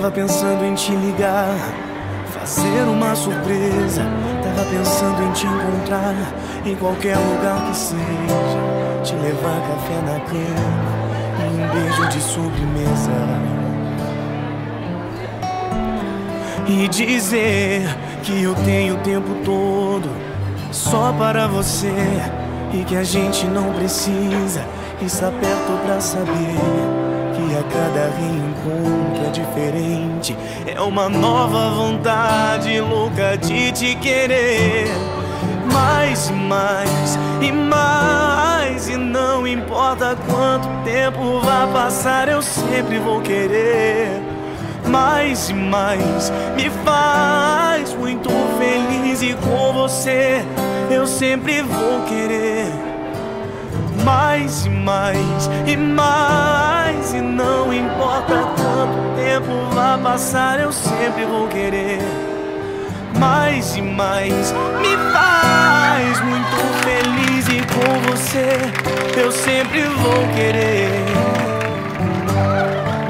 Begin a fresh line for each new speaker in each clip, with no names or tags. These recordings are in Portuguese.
Tava pensando em te ligar, fazer uma surpresa. Tava pensando em te encontrar em qualquer lugar que seja, te levar café na cama e um beijo de sobremesa, e dizer que eu tenho o tempo todo só para você, e que a gente não precisa estar perto pra saber que a cada reencontro é diferente. É uma nova vontade louca de te querer mais, mais e mais. E não importa quanto tempo vai passar, eu sempre vou querer mais e mais. Me faz muito feliz, e com você eu sempre vou querer mais e mais e mais. E não importa quanto tempo vai passar, eu sempre vou querer mais e mais. Me faz muito feliz, e com você eu sempre vou querer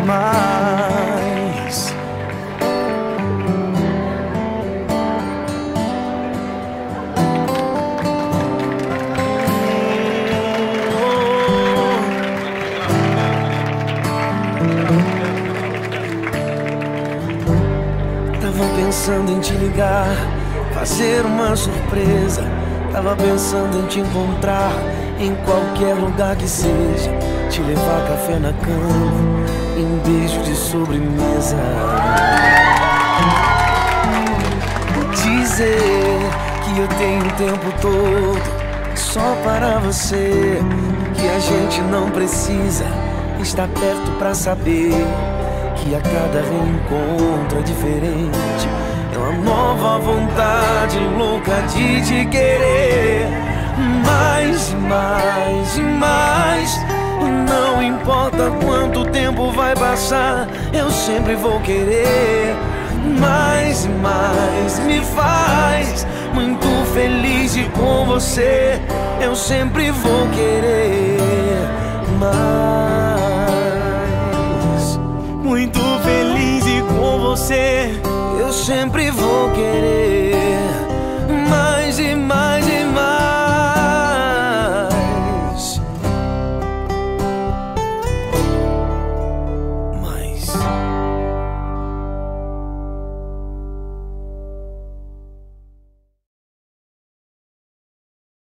mais. Tava pensando em te ligar, fazer uma surpresa. Tava pensando em te encontrar em qualquer lugar que seja, te levar café na cama e um beijo de sobremesa. Dizer que eu tenho o tempo todo só para você, que a gente não precisa estar perto pra saber que a cada reencontro é diferente. É uma nova vontade louca de te querer mais e mais e mais. Não importa quanto tempo vai passar, eu sempre vou querer mais e mais. Me faz muito feliz, e com você eu sempre vou querer mais. Muito feliz, e com você eu sempre vou querer